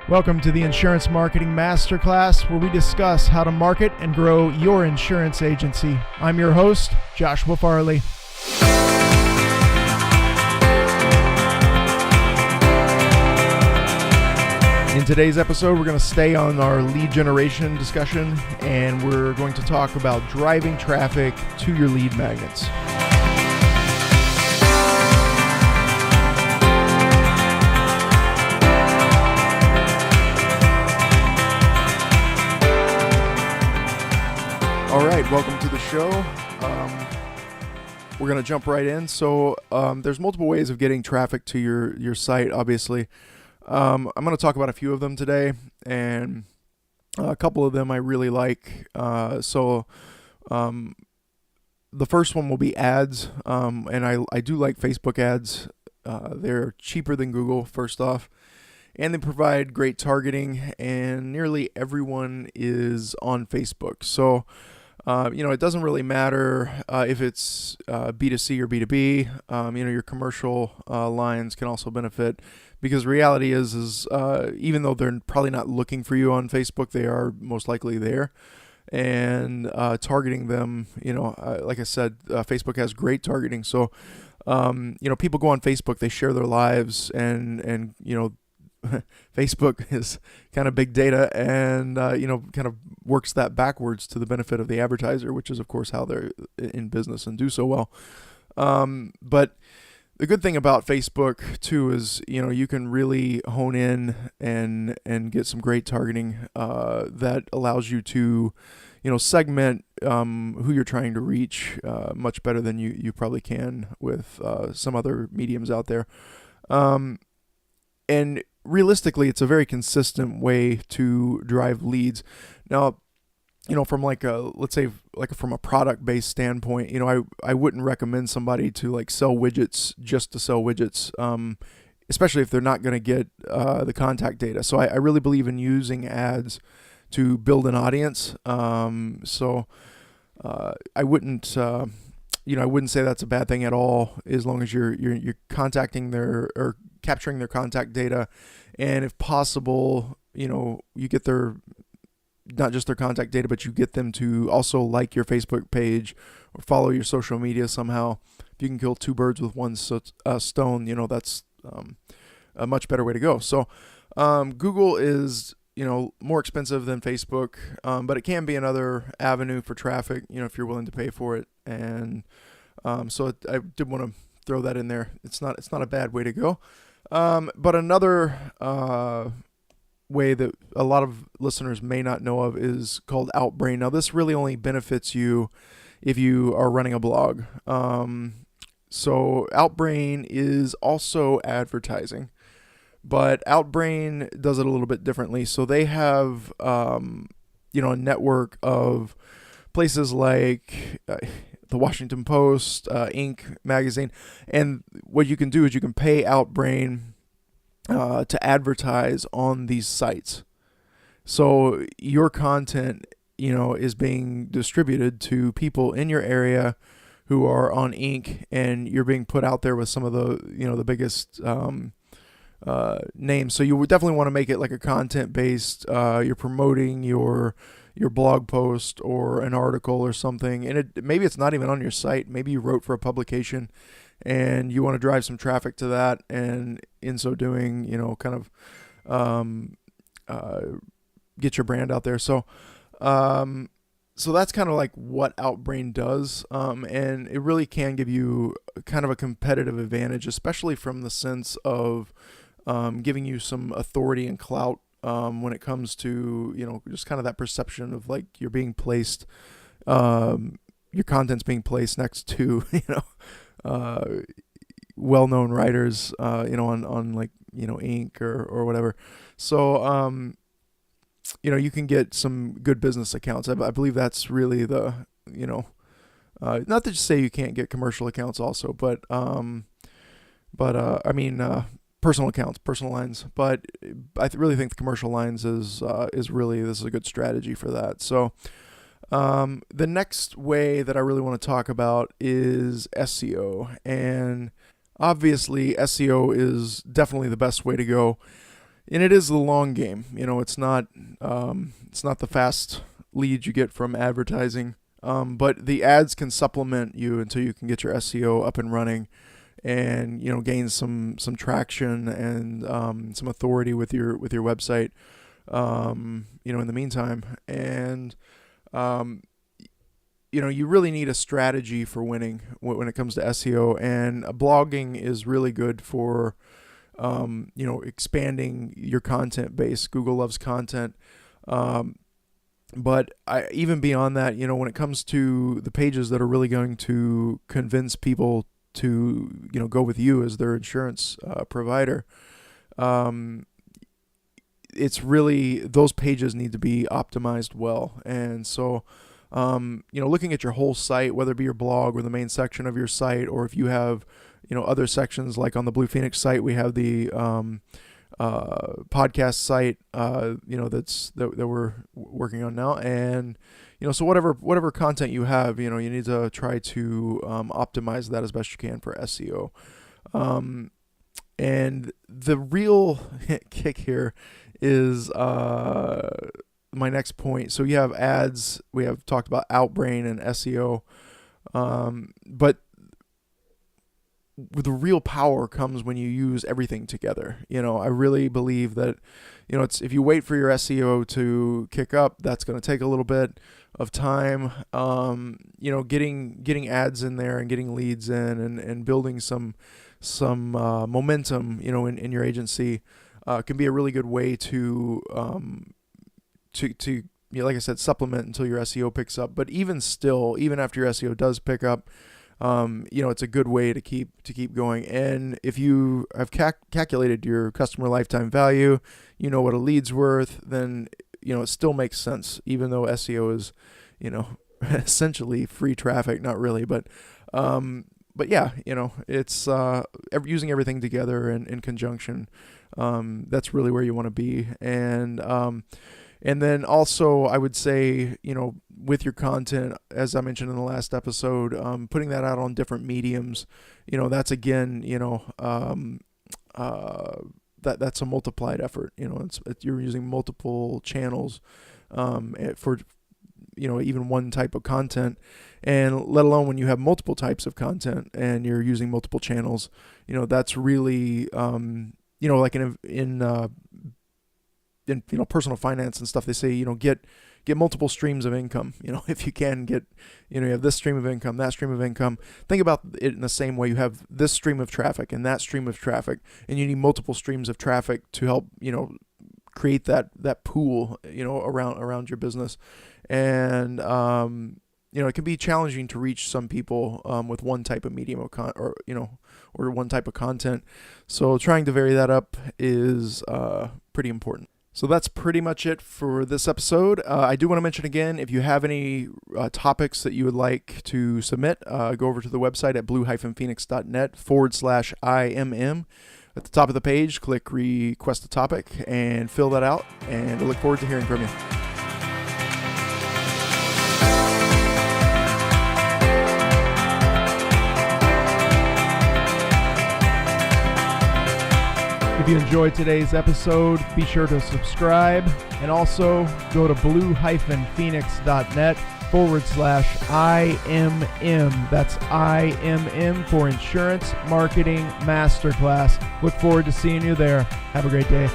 Welcome to the Insurance Marketing Masterclass, where we discuss how to market and grow your insurance agency. I'm your host, Joshua Farley. In today's episode, we're going to stay on our lead generation discussion, and we're going to talk about driving traffic to your lead magnets. All right, welcome to the show. We're going to jump right in. So there's multiple ways of getting traffic to your site, obviously. I'm going to talk about a few of them today, and a couple of them I really like. The first one will be ads, and I do like Facebook ads. They're cheaper than Google, first off, and they provide great targeting, and nearly everyone is on Facebook. So it doesn't really matter if it's B2C or B2B. Your commercial lines can also benefit, because reality is even though they're probably not looking for you on Facebook, they are most likely there. And targeting them, like I said, Facebook has great targeting. So, people go on Facebook, they share their lives, and Facebook is kind of big data, and kind of works that backwards to the benefit of the advertiser, which is of course how they're in business and do so well. But the good thing about Facebook too is you can really hone in and get some great targeting that allows you to segment who you're trying to reach much better than you probably can with some other mediums out there. And realistically, it's a very consistent way to drive leads. Now, from from a product-based standpoint, I wouldn't recommend somebody to sell widgets just to sell widgets, especially if they're not going to get the contact data. So I really believe in using ads to build an audience. I wouldn't. I wouldn't say that's a bad thing at all, as long as you're contacting or capturing their contact data, and if possible, you get not just their contact data, but you get them to also like your Facebook page or follow your social media somehow. If you can kill two birds with one stone, that's a much better way to go. So Google is more expensive than Facebook, but it can be another avenue for traffic, if you're willing to pay for it. And so I did want to throw that in there. It's not a bad way to go. But another way that a lot of listeners may not know of is called Outbrain. Now, this really only benefits you if you are running a blog. So Outbrain is also advertising, but Outbrain does it a little bit differently. So they have, a network of places like the Washington Post, Inc. magazine, and what you can do is you can pay Outbrain to advertise on these sites. So your content, is being distributed to people in your area who are on Inc., and you're being put out there with some of the, the biggest names. So you would definitely want to make it like a content-based. You're promoting your blog post or an article or something, and maybe it's not even on your site. Maybe you wrote for a publication and you want to drive some traffic to that, and in so doing, get your brand out there. So that's kind of like what Outbrain does, and it really can give you kind of a competitive advantage, especially from the sense of giving you some authority and clout when it comes to, just kind of that perception of you're being placed, your content's being placed next to, well-known writers, on Inc. or whatever. So, you can get some good business accounts. I believe that's really the, not to say you can't get commercial accounts also, but personal accounts, personal lines, but I really think the commercial lines is really, this is a good strategy for that. So the next way that I really want to talk about is SEO, and obviously SEO is definitely the best way to go And it is the long game. It's not the fast leads you get from advertising. But the ads can supplement you until you can get your SEO up and running, and gain some traction and some authority with your website. In the meantime, and you really need a strategy for winning when it comes to SEO, and blogging is really good for expanding your content base. Google loves content. But even beyond that, when it comes to the pages that are really going to convince people to, go with you as their insurance provider, it's really, those pages need to be optimized well. And so, looking at your whole site, whether it be your blog or the main section of your site, or if you have, other sections, like on the Blue Phoenix site, we have the podcast site, that we're working on now. And, so whatever content you have, you need to try to optimize that as best you can for SEO. And the real kick here is my next point. So you have ads, we have talked about Outbrain and SEO, but the real power comes when you use everything together. I really believe that, it's, if you wait for your SEO to kick up, that's going to take a little bit of time. Getting ads in there and getting leads in, and building some momentum, in your agency, can be a really good way to like I said, supplement until your SEO picks up. But even after your SEO does pick up, it's a good way to keep going. And if you have calculated your customer lifetime value, what a lead's worth, then, it still makes sense, even though SEO is, essentially free traffic. Not really, but yeah, it's using everything together in conjunction. That's really where you want to be. And then also, I would say, with your content, as I mentioned in the last episode, putting that out on different mediums, that's again, that's a multiplied effort. You're using multiple channels for, even one type of content, and let alone when you have multiple types of content and you're using multiple channels, that's really, like in personal finance and stuff, they say, get multiple streams of income. If you can get, you have this stream of income, that stream of income. Think about it in the same way. You have this stream of traffic and that stream of traffic, and you need multiple streams of traffic to help, create that pool, around your business. And, it can be challenging to reach some people with one type of medium or one type of content. So trying to vary that up is pretty important. So that's pretty much it for this episode. I do want to mention again, if you have any topics that you would like to submit, go over to the website at blue-phoenix.net/IMM. At the top of the page, click request a topic and fill that out. And I look forward to hearing from you. If you enjoyed today's episode, be sure to subscribe, and also go to blue-phoenix.net/IMM. That's IMM for Insurance Marketing Masterclass. Look forward to seeing you there. Have a great day.